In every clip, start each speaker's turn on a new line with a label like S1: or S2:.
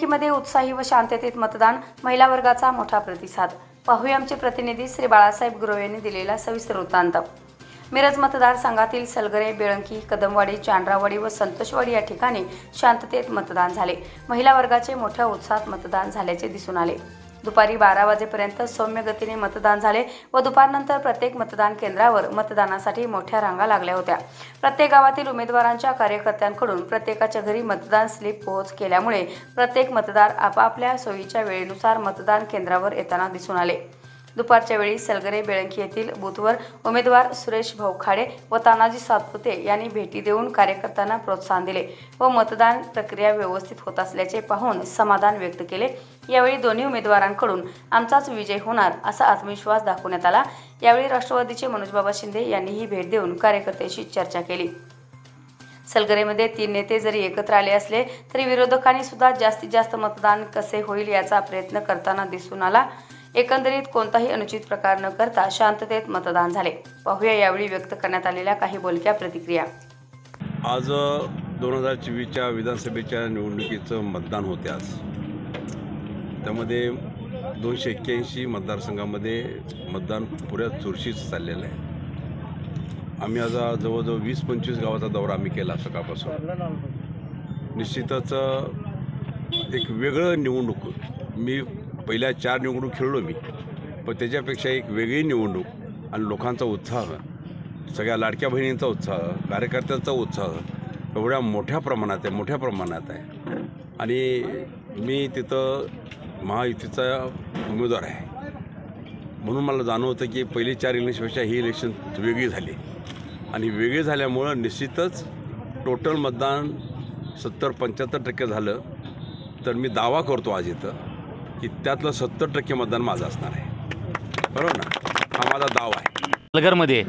S1: बेळंकीमध्ये उत्साही व शांततेत मतदान, महिला वर्गाचा मोठा प्रतिसाद। पाहूया आमचे प्रतिनिधी श्री बाळासाहेब गुरव यांनी दिलेला सविस्तर वृत्तांत। मिरज मतदारसंघातील सलगरे, बेळंकी, कदमवाडी, चांद्रावाडी व संतोषवाडी या ठिकाणी शांततेत मतदान झाले। महिला वर्गाचे मोठ्या उत्साहात मतदान झाल्याचे दिसून आले। दुपारी 12 वाजेपर्यंत सौम्य गतीने मतदान झाले व दुपारनंतर प्रत्येक मतदान केंद्रावर मतदानासाठी मोठ्या रांगा लागल्या होत्या। प्रत्येक गावातील उमेदवारांच्या कार्यकर्त्यांकडून प्रत्येकाच्या घरी मतदान स्लिप पोहोच केल्यामुळे प्रत्येक मतदार आपापल्या सोयीच्या वेळेनुसार मतदान केंद्रावर येताना दिसून आले। दुपारच्या वेळी सलगरे, बेळंकी येथील बूथवर उमेदवार सुरेश भाऊ खाडे व तानाजी सातपुते यांनी भेटी देऊन कार्यकर्त्यांना प्रोत्साहन दिले व मतदान प्रक्रिया व्यवस्थित होत असल्याचे पाहून समाधान व्यक्त केले। यावेळी दोन्ही उमेदवारांकडून आमचाच विजय होणार असा आत्मविश्वास दाखवण्यात आला। यावेळी राष्ट्रवादीचे मनोजबाबा शिंदे यांनीही भेट देऊन कार्यकर्त्यांशी चर्चा केली। सलगरेमध्ये 3 नेते जरी एकत्र आले असले तरी विरोधकांनी सुद्धा जास्तीत जास्त मतदान कसे होईल याचा प्रयत्न करताना दिसून आला। एकंदरीत कोणताही अनुचित प्रकार न करता शांततेत मतदान झाले। पाहूया यावेळी व्यक्त करण्यात आलेल्या काही बोलक्या प्रतिक्रिया।
S2: आज 2024च्या विधानसभेच्या निवडणुकीचं मतदान होते। आज त्यामध्ये 281 मतदारसंघामध्ये मतदान पुऱ्या चुरशीच चाललेलं आहे। आम्ही आज जवळजवळ 20-25 गावाचा दौरा आम्ही केला सकाळपासून। निश्चितच एक वेगळं निवडणूक, मी पहिल्या 4 निवडणूक खेळलो मी, पण त्याच्यापेक्षा एक वेगळी निवडणूक आणि लोकांचा उत्साह, सगळ्या लाडक्या बहिणींचा उत्साह, कार्यकर्त्यांचा उत्साह एवढ्या मोठ्या प्रमाणात आहे। आणि मी तिथं महायुतीचा उमेदवार आहे म्हणून मला जाणवतं की पहिली 4 इलेक्शनपेक्षा ही इलेक्शन वेगळी झाली आणि वेगळी झाल्यामुळं निश्चितच टोटल मतदान 70-75% झालं तर मी दावा करतो आज इथं की त्यातलं 70% मतदान माझं असणार आहे। बरोबर ना? हा माझा दावा आहे।
S3: सलगरमध्ये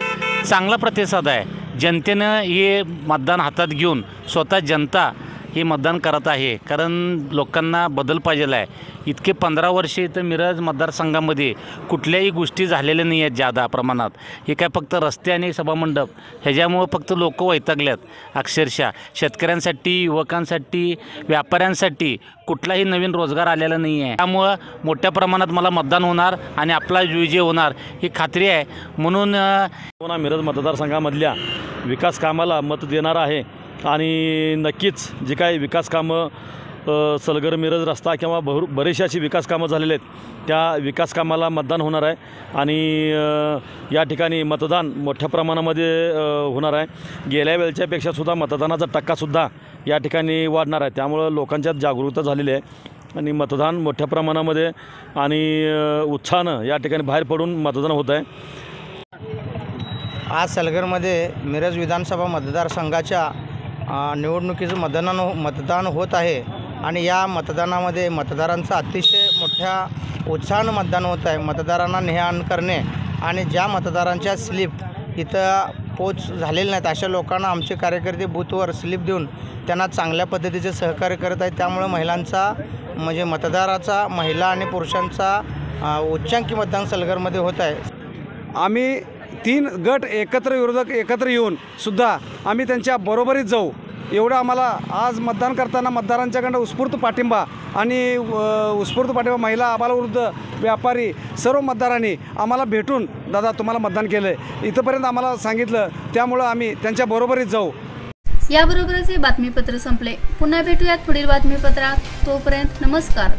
S3: चांगला प्रतिसाद आहे। जनतेनं हे मतदान हातात घेऊन स्वतः जनता हे मतदान करत आहे, कारण लोकांना बदल पाहिजे आहे। इतके 15 वर्षे इथं मिरज मतदारसंघामध्ये कुठल्याही गोष्टी झालेल्या नाही आहेत जादा प्रमाणात। हे काय फक्त रस्ते आणि सभामंडप ह्याच्यामुळं फक्त लोक वैतागल्यात अक्षरशः। शेतकऱ्यांसाठी, युवकांसाठी, व्यापाऱ्यांसाठी कुठलाही नवीन रोजगार आलेला नाही आहे। त्यामुळं मोठ्या प्रमाणात मला मतदान होणार आणि आपला विजय होणार ही खात्री आहे। म्हणून
S4: मिरज मतदारसंघामधल्या विकास कामाला मत देणार आहे आणि नक्कीच जे काही विकास कामं सलगर मिरज रस्ता किंवा बरेचशी अशी विकास कामं झालेले आहेत त्या विकास कामाला मतदान होणार आहे आणि या ठिकाणी मतदान मोठ्या प्रमाणामध्ये होणार आहे। गेल्या वेळच्यापेक्षा सुद्धा मतदानाचा टक्कासुद्धा या ठिकाणी वाढणार आहे। त्यामुळं लोकांच्यात जागरूकता झालेली आहे आणि मतदान मोठ्या प्रमाणामध्ये आणि उत्साहानं या ठिकाणी बाहेर पडून मतदान होत आहे।
S5: आज सलगरमध्ये मिरज विधानसभा मतदारसंघाच्या निवडणुकीचं मतदान होत आहे आणि या मतदानामध्ये मतदारांचा अतिशय मोठ्या उत्साहानं मतदान होत आहे। मतदारांना ने-आण करणे आणि ज्या मतदारांच्या स्लिप इथं पोच झालेल्या नाहीत अशा लोकांना आमचे कार्यकर्ते बूथवर स्लिप देऊन त्यांना चांगल्या पद्धतीचे सहकार्य करत आहेत। त्यामुळे महिलांचा म्हणजे मतदाराचा, महिला आणि पुरुषांचा उच्चांकी मतदान सलगरमध्ये होत आहे।
S6: आम्ही 3 गट विरोधक एकत्र येऊन सुद्धा आम्ही त्यांच्या बरोबरीत जाऊ एवढं आम्हाला आज मतदान करताना मतदारांच्याकडं उत्स्फूर्त पाठिंबा आणि महिला, आबालवृद्ध, व्यापारी सर्व मतदारांनी आम्हाला भेटून दादा तुम्हाला मतदान केलं आहे इथंपर्यंत आम्हाला सांगितलं। त्यामुळं आम्ही त्यांच्या बरोबरीत जाऊ।
S7: याबरोबरच हे बातमीपत्र संपले। पुन्हा भेटूयात पुढील बातमीपत्रात। तोपर्यंत नमस्कार।